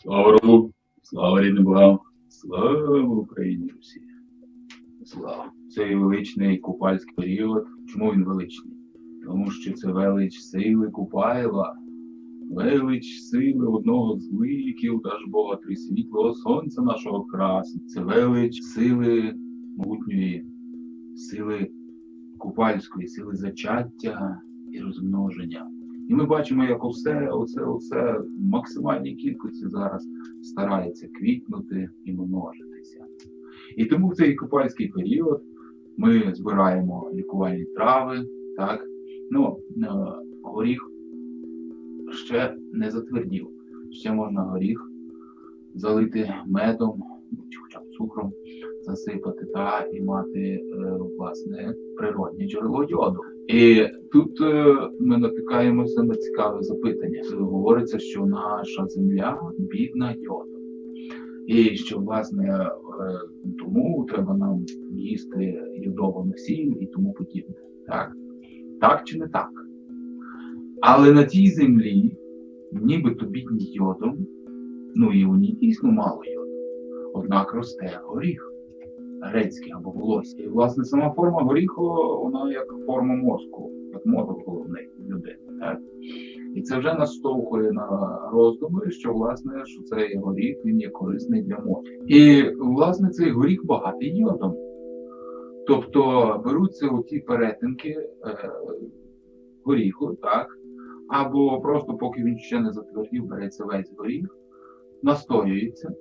Слава Рогу, слава рідним богам, слава Україні Русі. Слава. Цей величний купальський період. Чому він величний? Тому що це велич сили Купайла, велич сили одного з ликів Дажбога Трисвітлого Сонця нашого красу. Це велич сили могутньої, сили купальської, сили зачаття і розмноження. І ми бачимо, як оце в максимальній кількості зараз старається квітнути і множитися. І тому в цей купальський період ми збираємо лікувальні трави, так? Горіх ще не затвердів. Ще можна горіх залити медом, чи хоча б цукром, засипати і мати, власне, природне джерело йоду. І тут ми натикаємося на цікаве запитання. Говориться, що наша земля бідна йодом. І що, власне, тому треба нам їсти йодовану сіль і тому подібне. Так чи не так? Але на тій землі, нібито бідні йодом, і у ній дійсно мало йоду, однак росте горіх грецький або волосся. І, власне, сама форма горіху, вона як форма мозку, як мозок головний людини. Так? І це вже нас штовхує на роздуми, що цей горіх, він є корисний для мозку. І, власне, цей горіх багатий йодом. Тобто беруться оті перетинки горіху, так? Або просто, поки він ще не затвердів, береться весь горіх, настоюється,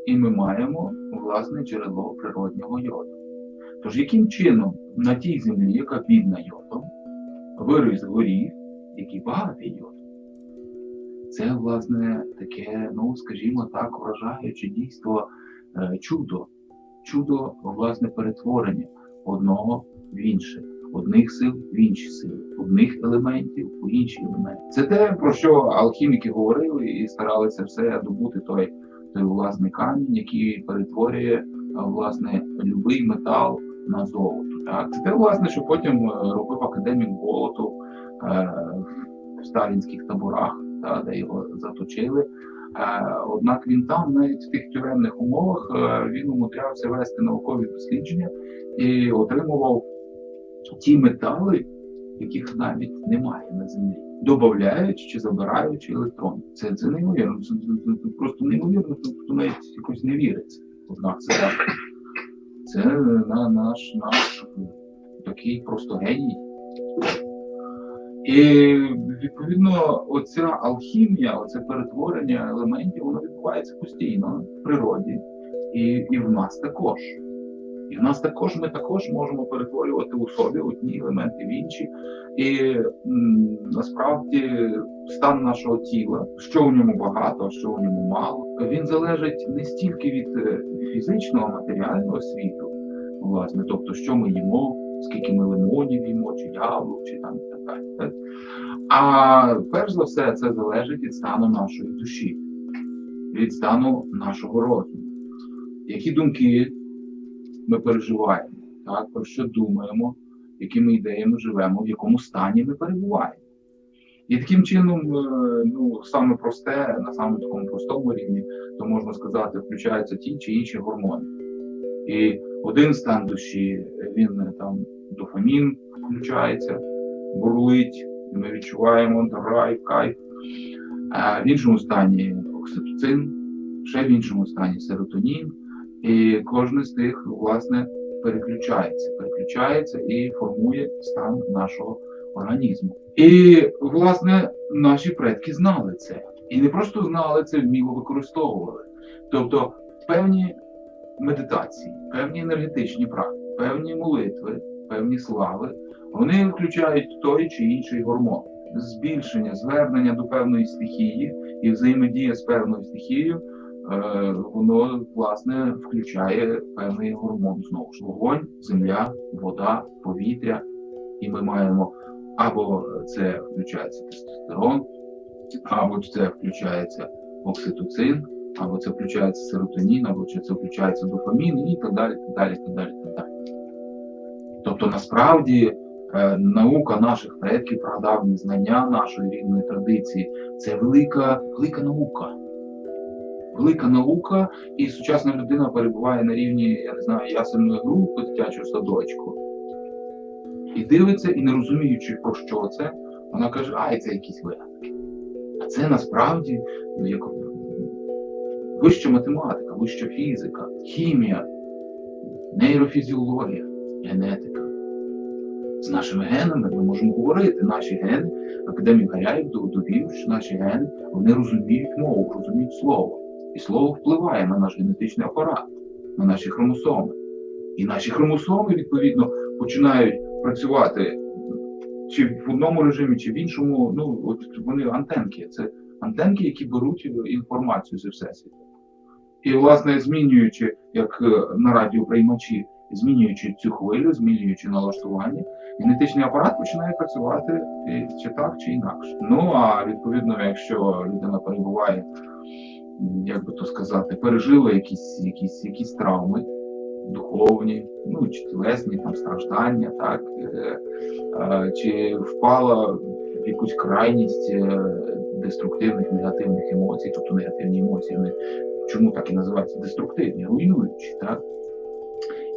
і ми маємо, власне, джерело природнього йоду. Тож, яким чином на тій землі, яка бідна йодом, виріс горіх, який багатий йодом? Це, власне, таке, скажімо так, вражаюче дійство чудо. Чудо, власне, перетворення одного в інше. Одних сил в інші сили, одних елементів у інші елементи. Це те, про що алхіміки говорили і старалися все добути той власний камінь, який перетворює, власне, любий метал на золото. Так? Це те, власне, що потім робив академік Болотов в сталінських таборах, де його заточили. Однак він там, навіть в тих тюремних умовах, він умудрявся вести наукові дослідження і отримував ті метали, яких навіть немає на землі, додаючи чи забираючи електрони. Це неймовірно, це просто неймовірно, тобто навіть якось не віриться. Однак це так. Це наш такий просто геній. І, відповідно, оця алхімія, оце перетворення елементів, воно відбувається постійно в природі. І в нас також. І в нас також, ми також можемо перетворювати у собі одні елементи в інші. І насправді стан нашого тіла, що в ньому багато, а що в ньому мало, він залежить не стільки від фізичного, матеріального світу, власне, тобто, що ми їмо, скільки ми лимонів їмо, чи яблук, чи там і так далі. Так? А перш за все, це залежить від стану нашої душі, від стану нашого розуму. Які думки ми переживаємо, так, про що думаємо, якими ідеями живемо, в якому стані ми перебуваємо. І таким чином, саме просте, на самому такому простому рівні, то можна сказати, включаються ті чи інші гормони. І один стан душі, він там дофамін включається, бурлить, і ми відчуваємо драйв, кайф. А в іншому стані окситоцин, ще в іншому стані серотонін. І кожен з тих, власне, переключається і формує стан нашого організму. І, власне, наші предки знали це. І не просто знали це, вміло використовували. Тобто певні медитації, певні енергетичні практики, певні молитви, певні слави, вони включають той чи інший гормон. Збільшення, звернення до певної стихії і взаємодія з певною стихією, воно, власне, включає певний гормон. Знову ж, вогонь, земля, вода, повітря. І ми маємо або це включається тестостерон, або це включається окситоцин, або це включається серотонін, або це включається дофамін і так далі, так далі, так далі, так далі. Тобто, насправді, наука наших предків, прадавні знання нашої рідної традиції – це велика наука. велика наука, і сучасна людина перебуває на рівні, я не знаю, ясельної групи дитячого садочку. І дивиться, і не розуміючи, про що це, вона каже, це якісь вигадки. А це насправді як вища математика, вища фізика, хімія, нейрофізіологія, генетика. З нашими генами ми можемо говорити. Наші гени, академік Гаряєв довів, що наші гени, вони розуміють мову, розуміють слово. І слово впливає на наш генетичний апарат, на наші хромосоми. І наші хромосоми, відповідно, починають працювати чи в одному режимі, чи в іншому. От вони антенки. Це антенки, які беруть інформацію зі всесвіту. І, власне, змінюючи, як на радіоприймачі, змінюючи цю хвилю, змінюючи налаштування, генетичний апарат починає працювати чи так, чи інакше. А відповідно, якщо людина перебуває, як би то сказати, пережила якісь травми духовні, чи тілесні, там, страждання, так, чи впала в якусь крайність деструктивних, негативних емоцій, тобто негативні емоції, вони чому так і називаються деструктивні, руйнуючі, так?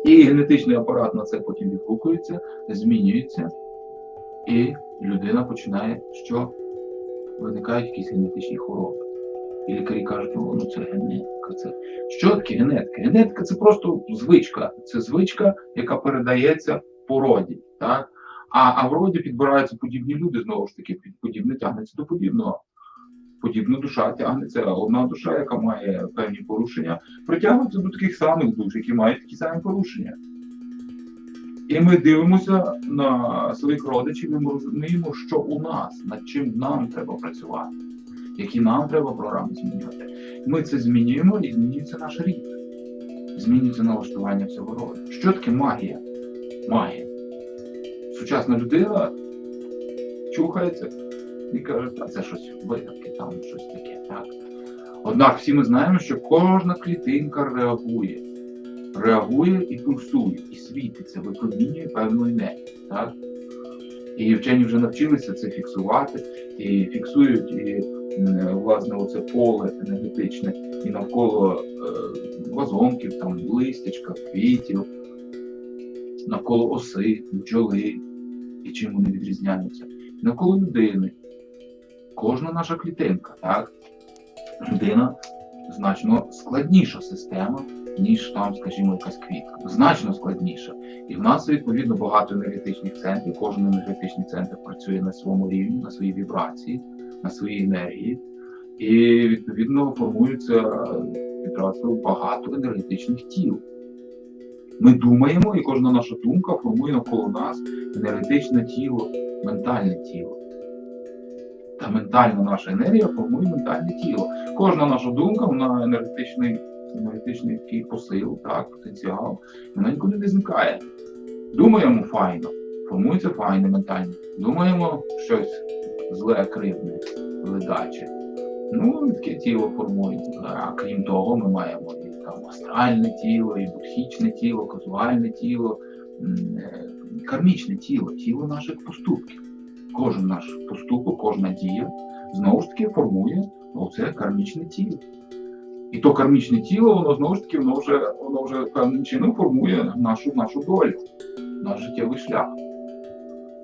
І генетичний апарат на це потім відгукується, змінюється, і людина починає, що виникають якісь генетичні хвороби. І лікарі кажуть, це генетика. Що таке генетика? Генетика – це просто звичка. Це звичка, яка передається по роді. Так? А в роді підбираються подібні люди, знову ж таки, подібне тягнеться до подібного. Подібна душа тягнеться, одна душа, яка має певні порушення, притягується до таких самих душ, які мають такі самі порушення. І ми дивимося на своїх родичів, і ми розуміємо, що у нас, над чим нам треба працювати, які нам треба програми змінювати. Ми це змінюємо, і змінюється наш рід. Змінюється налаштування всього роду. Що таке магія? Магія. Сучасна людина чухається і каже, це щось вигадки, там щось таке, так? Однак всі ми знаємо, що кожна клітинка реагує і пульсує, і світиться, випромінює певну енергію, так? І вчені вже навчилися це фіксувати, і фіксують, і, власне, оце поле енергетичне, і навколо вазонків, там, листячка, квітів, навколо оси, бджоли, і чим вони відрізняються. І навколо людини. Кожна наша клітинка, так? Людина значно складніша система, ніж там, скажімо, якась квітка. Значно складніша. І в нас, відповідно, багато енергетичних центрів. Кожен енергетичний центр працює на своєму рівні, на своїй вібрації, на своїй енергії. І, відповідно, формується відразу багато енергетичних тіл. Ми думаємо, і кожна наша думка формує навколо нас енергетичне тіло, ментальне тіло. Та ментальна наша енергія формує ментальне тіло. Кожна наша думка, вона енергетичний такий посил, так, потенціал, вона нікуди не зникає. Думаємо файно, формується файне ментальне. Думаємо щось зле, кривне, ледаче. Таке тіло формується. А крім того, ми маємо і там астральне тіло, і будхічне тіло, казуальне тіло, кармічне тіло, тіло наших поступків. Кожен наш поступок, кожна дія, знову ж таки, формує оце кармічне тіло. І то кармічне тіло, воно знову ж таки, воно вже певним чином формує нашу долю, наш життєвий шлях.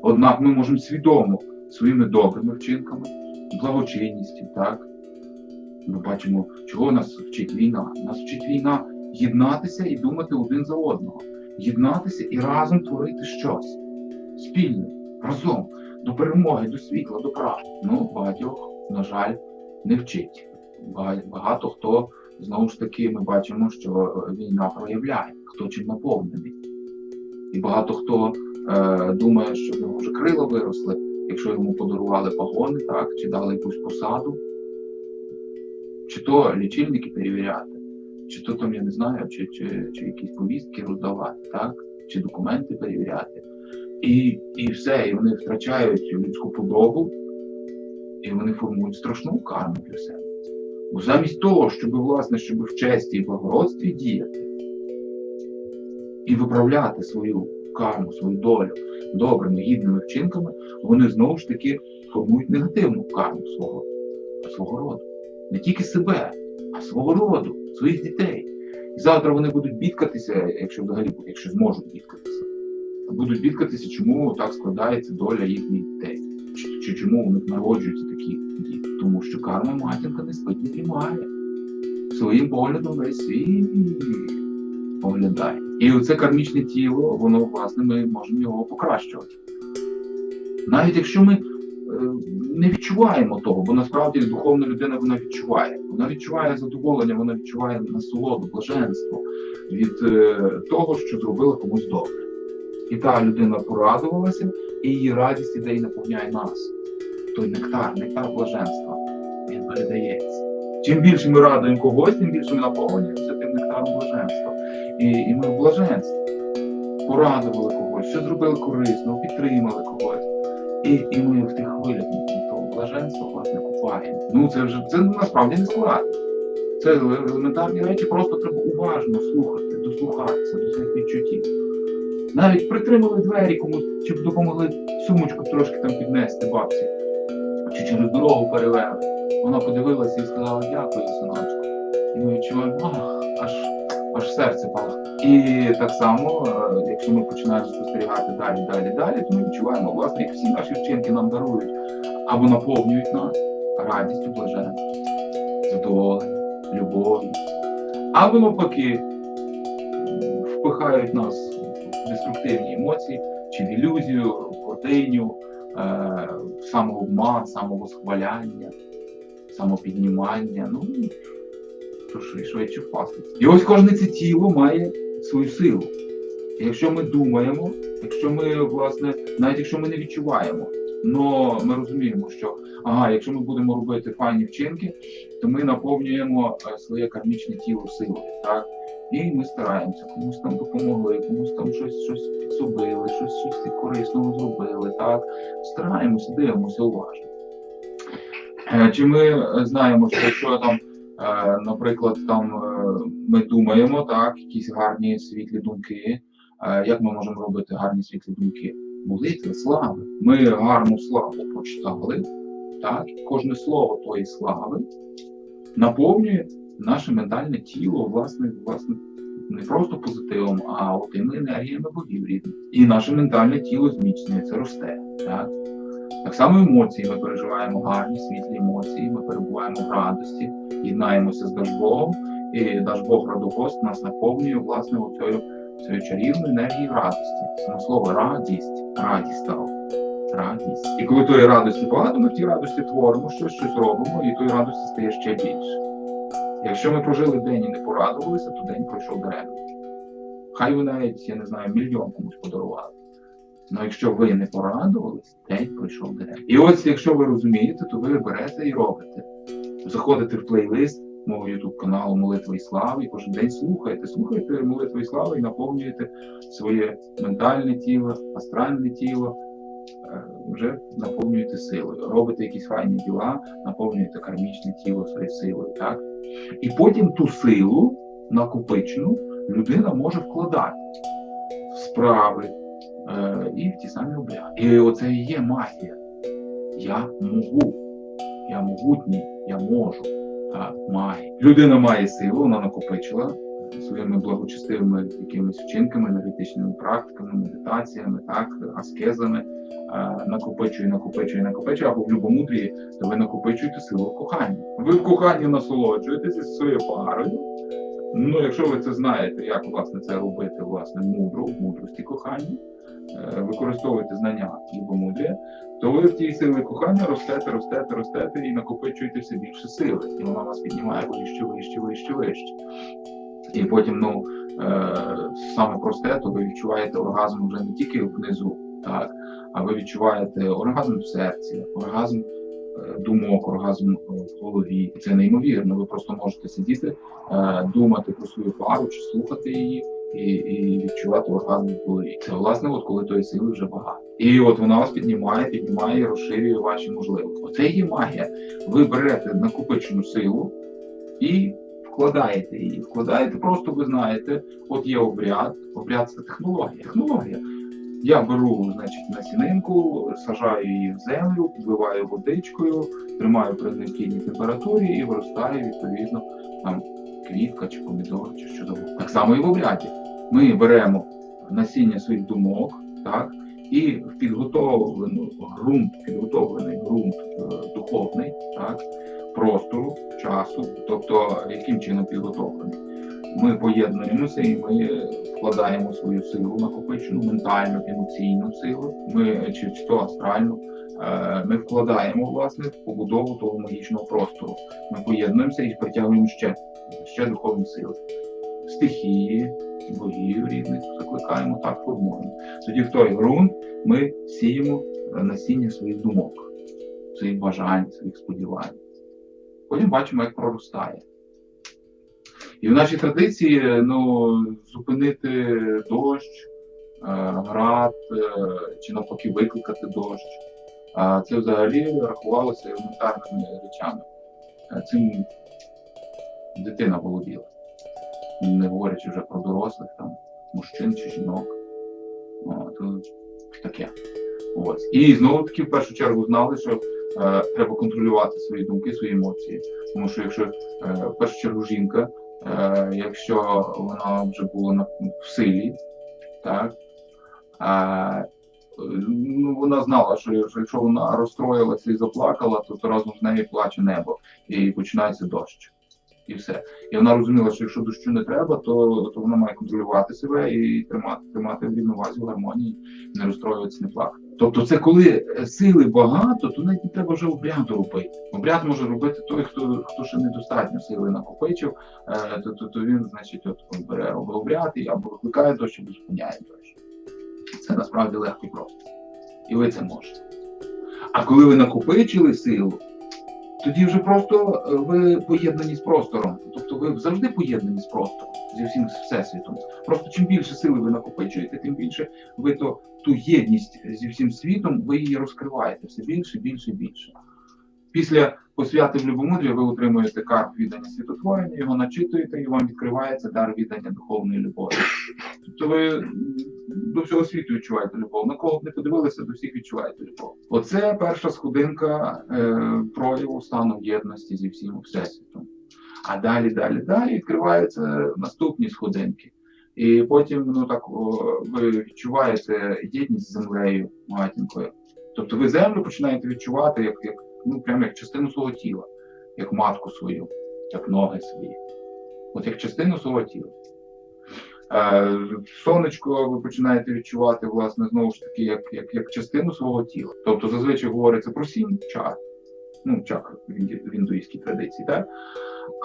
Однак ми можемо свідомо своїми добрими вчинками, благочинністю, так? Ми бачимо, чого нас вчить війна. Нас вчить війна єднатися і думати один за одного. Єднатися і разом творити щось. Спільне, разом, до перемоги, до світла, до правди. Багатьох, на жаль, не вчить. Багато хто, знову ж таки, ми бачимо, що війна проявляє, хто чим наповнений. І багато хто думає, що в нього вже крила виросли, якщо йому подарували погони, так, чи дали якусь посаду, чи то лічильники перевіряти, чи то там, я не знаю, чи якісь повістки роздавати, так, чи документи перевіряти. І все, і вони втрачають людську подобу, і вони формують страшну карму для себе. Бо замість того, щоб в честі і благородстві діяти, і виправляти свою карму, свою долю добрими, гідними вчинками, вони знову ж таки формують негативну карму свого роду. Не тільки себе, а свого роду, своїх дітей. І завтра вони будуть бідкатися, якщо взагалі, якщо зможуть бідкатися. Будуть бідкатися, чому так складається доля їхніх дітей. Чи чому у них народжуються такі діти. Тому що карма матінка не спить, не дрімає. Своїм поглядом весь світ оглядає. І оце кармічне тіло, воно, власне, ми можемо його покращувати. Навіть якщо ми не відчуваємо того, бо насправді духовна людина вона відчуває. Вона відчуває задоволення, вона відчуває насолоду, блаженство від того, що зробила комусь добре. І та людина порадувалася, і її радість іде і наповняє нас. Той нектар блаженства, він передається. Чим більше ми радуємо когось, тим більше ми наповнюємося тим нектаром блаженства. І ми в блаженстві порадували когось, що зробили корисно, підтримали когось. І ми в тих хвилях того блаженства, власне, купаємо. Це насправді не складно. Це елементарні речі, просто треба уважно слухати, дослухатися до своїх відчуттів. Навіть притримали двері комусь, чи допомогли сумочку трошки там піднести бабці, чи через дорогу перевели. Вона подивилася і сказала: дякую, синочку. І ми відчуваємо, аж серце палає. І так само, якщо ми починаємо спостерігати далі, то ми відчуваємо, власне, як всі наші вчинки нам дарують або наповнюють нас радістю, блаженством, задоволенням, любов'ю, або навпаки впихають нас в деструктивні емоції, чи в ілюзію, в гординю, самообман, самовосхваляння, самопіднімання, швидше впастися. І ось кожне це тіло має свою силу. І якщо ми думаємо, якщо ми, власне, навіть якщо ми не відчуваємо, але ми розуміємо, що якщо ми будемо робити файні вчинки, то ми наповнюємо своє кармічне тіло силою, так? І ми стараємося, комусь там допомогли, комусь там щось підсобили, щось корисного зробили, так? Стараємося, дивимося уважно. Чи ми знаємо, що якщо там, наприклад, ми думаємо, так, якісь гарні світлі думки, як ми можемо робити гарні світлі думки? Молитви, слави. Ми гарну славу прочитали, так, кожне слово тої слави наповнює наше ментальне тіло, власне, не просто позитивом, а тими енергіями богів рідних. І наше ментальне тіло зміцнюється, росте. Так само емоції, ми переживаємо гарні, світлі емоції, ми перебуваємо в радості, єднаємося з Дажбогом, і Дажбог Радогост нас наповнює, власне, цією чарівною енергією радості. Саме слово радість стало. Радість. І коли тої радості багато, ми в тій радості творимо щось робимо, і тої радості стає ще більше. Якщо ми прожили день і не порадувалися, то день пройшов даремно. Хай ви навіть, я не знаю, мільйон комусь подарували. Але якщо ви не порадувались, день пройшов даремно. І ось, якщо ви розумієте, то ви берете і робите. Заходите в плейлист мого YouTube-каналу «Молитва і слава» і кожен день слухайте молитву і славу і наповнюєте своє ментальне тіло, астральне тіло, вже наповнюєте силою. Робите якісь файні діла, наповнюєте кармічне тіло своєю силою, так? І потім ту силу накопичену людина може вкладати в справи і в ті самі обряди. І оце і є магія. Я могутній, я можу. Магія. Людина має силу, вона накопичила своїми благочестивими якимись вчинками, енергетичними практиками, медитаціями, так, аскезами, накопичує, або в любомудрії, то ви накопичуєте силу в коханні. Ви в коханні насолоджуєтеся зі своєю парою. Якщо ви це знаєте, як, власне, це робити, власне, мудро, в мудрості кохання, використовуєте знання любомудрія, то ви в тій силі кохання ростете і накопичуєте все більше сили. І вона вас піднімає вище. І потім, саме просте, то ви відчуваєте оргазм вже не тільки внизу, так, а ви відчуваєте оргазм в серці, оргазм думок, оргазм в голові. Це неймовірно. Ви просто можете сидіти, думати про свою пару чи слухати її і відчувати оргазм в голові. Це, власне, коли тої сили вже багато. І вона вас піднімає і розширює ваші можливості. Оце і є магія. Ви берете накопичену силу і вкладаєте її. Просто, ви знаєте, є обряд. Обряд – це технологія. Я беру, значить, насінинку, сажаю її в землю, підливаю водичкою, тримаю при необхідній температурі і виростає, відповідно, там квітка чи помідор, чи що завгодно. Так само і в обряді. Ми беремо насіння своїх думок, так, і в підготовлений ґрунт духовний, так, простору, часу, тобто яким чином підготовлений. Ми поєднуємося і ми вкладаємо свою силу накопичену, ментальну, емоційну силу, чи то астральну. Ми вкладаємо, власне, в побудову того магічного простору. Ми поєднуємося і притягуємо ще духовні сили. Стихії, богів різних закликаємо, так формуємо. Тоді в той ґрунт ми сіємо насіння своїх думок, своїх бажань, своїх сподівань. Потім бачимо, як проростає. І в нашій традиції зупинити дощ, град, чи навпаки викликати дощ, це взагалі рахувалося елементарними речами. Цим дитина володіла, не говорячи вже про дорослих, там, мужчин чи жінок. То таке. Ось. І знову-таки в першу чергу знали, що треба контролювати свої думки, свої емоції. Тому що якщо в першу чергу жінка, якщо вона вже була в силі, так, вона знала, що якщо вона розстроїлася і заплакала, то разом з нею плаче небо і починається дощ. І все. І вона розуміла, що якщо дощу не треба, то вона має контролювати себе і тримати в рівновазі, в гармонії, не розстроюватися, не плакати. Тобто це коли сили багато, то навіть не треба вже обряду робити. Обряд може робити той, хто ще недостатньо сили накопичив, то він, значить, бере обряд і або викликає дощ, або зупиняє дощ. Це насправді легко і просто. І ви це можете. А коли ви накопичили силу, тоді вже просто ви поєднані з простором. Тобто ви завжди поєднані з простором, зі всім всесвітом. Просто чим більше сили ви накопичуєте, тим більше ви ту єдність зі всім світом, ви її розкриваєте все більше, більше, більше. Після посвяти в любомудрі ви отримуєте карт віддання світотворення, його начитуєте і вам відкривається дар віддання духовної любові. Тобто ви до всього світу відчуваєте любов. На кого б не подивилися, до всіх відчуваєте любов. Оце перша сходинка прояву стану єдності зі всім всесвітом. А далі відкриваються наступні сходинки. І потім ви відчуваєте єдність з землею, матінкою. Тобто ви землю починаєте відчувати прямо як частину свого тіла, як матку свою, як ноги свої. От як частину свого тіла. Сонечко ви починаєте відчувати, власне, знову ж таки, як частину свого тіла. Тобто зазвичай говориться про 7 чар, чакр в індуїзькій традиції, так?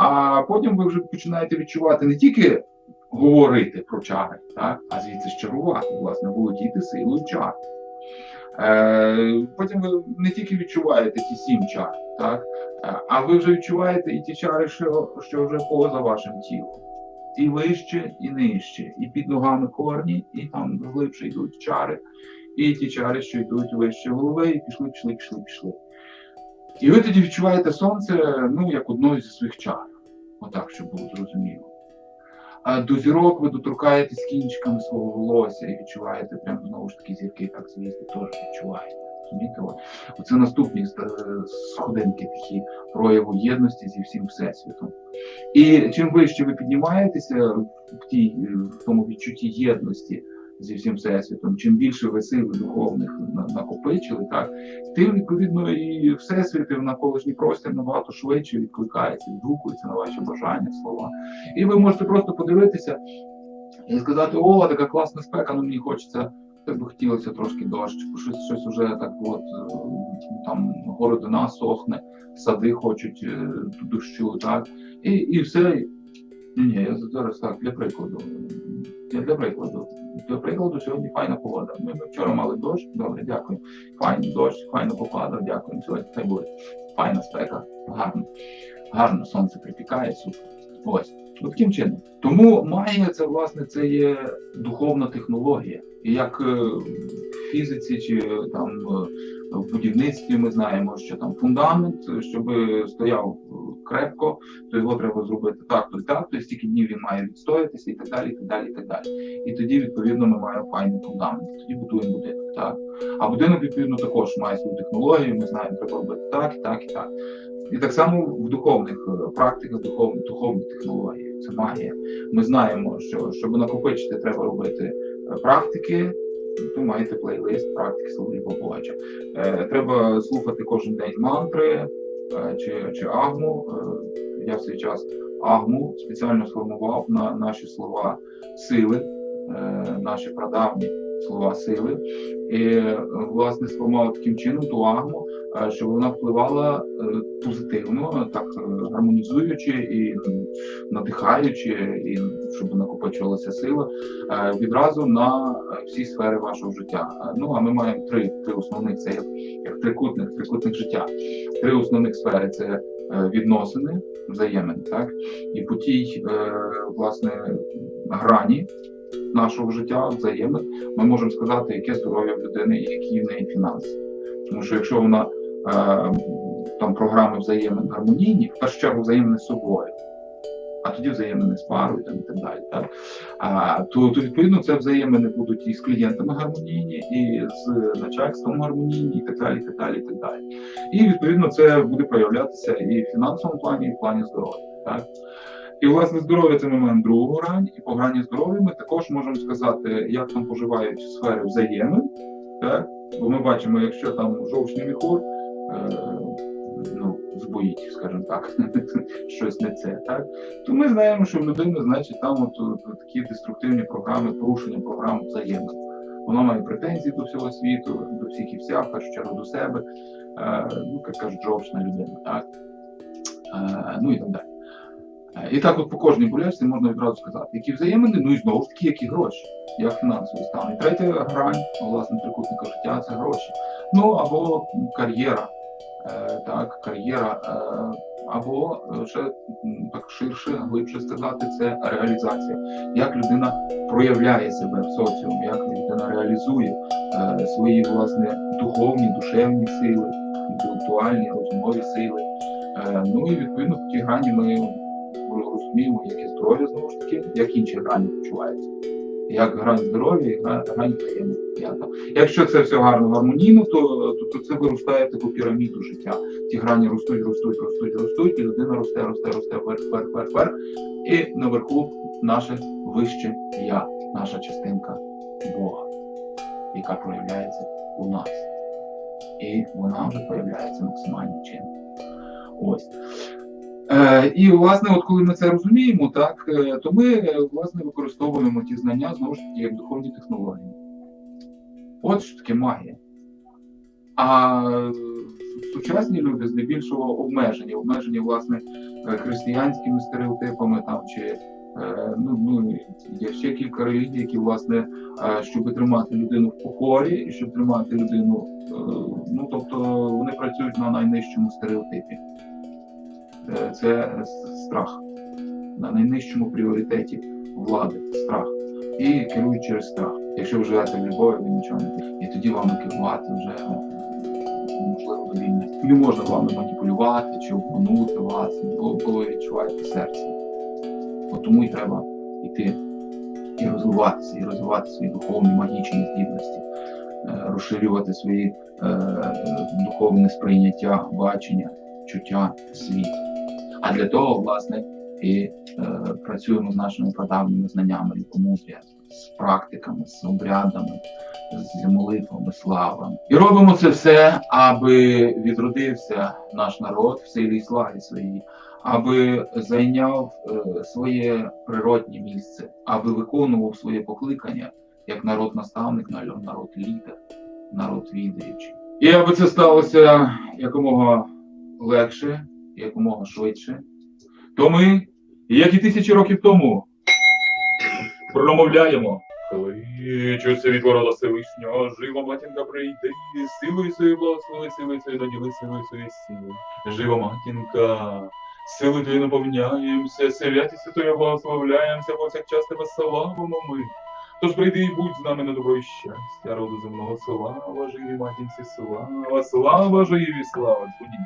А потім ви вже починаєте відчувати не тільки говорити про чари, так? А звідси чарувати, власне, володіти силою чар. Потім ви не тільки відчуваєте ті 7 чар, так? А ви вже відчуваєте і ті чари, що вже поза вашим тілом. І вище, і нижче, і під ногами корні, і там глибше йдуть чари, і ті чари, що йдуть вище голови, і пішли. І ви тоді відчуваєте сонце, як одною зі своїх чар. Отак, щоб було зрозуміло. А до зірок ви доторкаєтесь кінчиками свого волосся і відчуваєте прямо знову ж таки зірки, так звізди теж відчуваєте. Розумієте? Оце наступні сходинки такі прояву єдності зі всім всесвітом. І чим вище ви піднімаєтеся в тому відчутті єдності зі всім всесвітом, чим більше ви сил духовних накопичили, так, тим, відповідно, і всесвіт, і навколишній простір набагато швидше відкликається, відгукується на ваші бажання, слова. І ви можете просто подивитися і сказати: о, така класна спека, мені хочеться, так би хотілося трошки дощ, щось уже так там городина сохне, сади хочуть дощу, так, і все. Ні, я зараз так, для прикладу, сьогодні файна погода. Ми вчора мали дощ, добре, дякую. Файний дощ, файна погода, дякую. Сьогодні хай буде файна спека, гарно сонце припікає, супер. Ось, таким чином. Тому магія, це, власне, це є духовна технологія. І як в фізиці чи там в будівництві ми знаємо, що там фундамент, щоб стояв крепко, то його треба зробити так, то стільки днів він має відстоятися і так далі, і так далі, і так далі. І тоді, відповідно, ми маємо файний фундамент, тоді будуємо будинок, так. А будинок, відповідно, також має свою технологію, ми знаємо, треба робити так, і так, і так. І так само в духовних практиках, духовні технології, це магія. Ми знаємо, що щоб накопичити, треба робити практики, ви маєте плейлист практики Солов'я Богача. Треба слухати кожен день мантри чи агму. Я в свій час агму спеціально сформував на наші слова сили, наші прадавні слова сили. І, власне, сформував таким чином ту агму, щоб вона впливала позитивно, так гармонізуючи і надихаючи, і щоб накопичувалася сила відразу на всі сфери вашого життя. Ну, а ми маємо три основних, це як трикутник життя. Три основних сфери – це відносини, взаємини, так? І по тій, власне, грані нашого життя, взаємин, ми можемо сказати, яке здоров'я в людини і які в неї фінанси. Тому що якщо вона там програми взаємин гармонійні, в першу чергу взаємини з собою, а тоді взаємини з парою і так далі, так? То відповідно це взаємини будуть і з клієнтами гармонійні, і з начальством гармонійні, і так далі, і так далі, і так далі. І відповідно це буде проявлятися і в фінансовому плані, і в плані здоров'я, так? І, власне, здоров'я – це ми маємо другу грань, і по грані здоров'я ми також можемо сказати, як там поживають сфери взаємин, так? Бо ми бачимо, якщо там жовчний міхур, збоїть, скажімо так, щось не це, так? То ми знаємо, що в людини, значить, там такі деструктивні програми, порушення програм взаємин. Вона має претензії до всього світу, до всіх і вся, в першу чергу до себе, як кажуть, жовчна людина, так? І так далі. І так от по кожній болячці можна відразу сказати, які взаємини, ну і знову ж таки, які гроші, як фінансовий стан. І третя грань, власне, трикутника життя – це гроші. Ну, або кар'єра, так, кар'єра, або ще так ширше, глибше сказати, це реалізація. Як людина проявляє себе в соціумі, як людина реалізує свої, власне, духовні, душевні сили, інтелектуальні, розумові сили. Ну і відповідно по тій грані ми розуміємо, яке здоров'я, знову ж таки, як інші грані почуваються. Як грань здоров'я і грань взаємин. Якщо це все гарно, гармонійно, то це виростає таку піраміду життя. Ті грані ростуть, і людина росте, вверх. І наверху наше вище я, наша частинка Бога, яка проявляється у нас. І вона вже проявляється максимальним чином. Ось. І, власне, от коли ми це розуміємо, так, то ми, власне, використовуємо ті знання, знову ж таки, як духовні технології. От що таке магія. А сучасні люди здебільшого обмежені, власне, християнськими стереотипами, там, чи, є ще кілька релігій, які, власне, щоб тримати людину в покорі, і щоб тримати людину, тобто вони працюють на найнижчому стереотипі. Це страх. На найнижчому пріоритеті влади – страх. І керують через страх. Якщо ви живете в любові, ви нічого не буде. І тоді вам керувати вже можливо довільно. Не можна вами маніпулювати чи обманути вас, бо ви відчуваєте серце. От тому і треба йти і розвивати свої духовні, магічні здібності, розширювати свої духовне сприйняття, бачення, чуття світу. А для того, власне, і працюємо з нашими прадавніми знаннями лікомудря, з практиками, з обрядами, з молитвами, славами. І робимо це все, аби відродився наш народ в силі і славі своїй, аби зайняв своє природнє місце, аби виконував своє покликання як народ-наставник, народ-лідер, народ-відаючий. І аби це сталося якомога легше, якомога швидше, то ми, як і тисячі років тому, промовляємо: кличу світло Всевишнього, жива матінка прийди, силою своєю благослови, силою своєю наділи, силою своєї сили. Жива матінка, силою твоєю наповняємося, святі святою благословляємося, повсякчас тебе славимо ми. Тож прийди і будь з нами на добро і щастя, роду земного, слава живій матінці, слава живі, слава, Господні,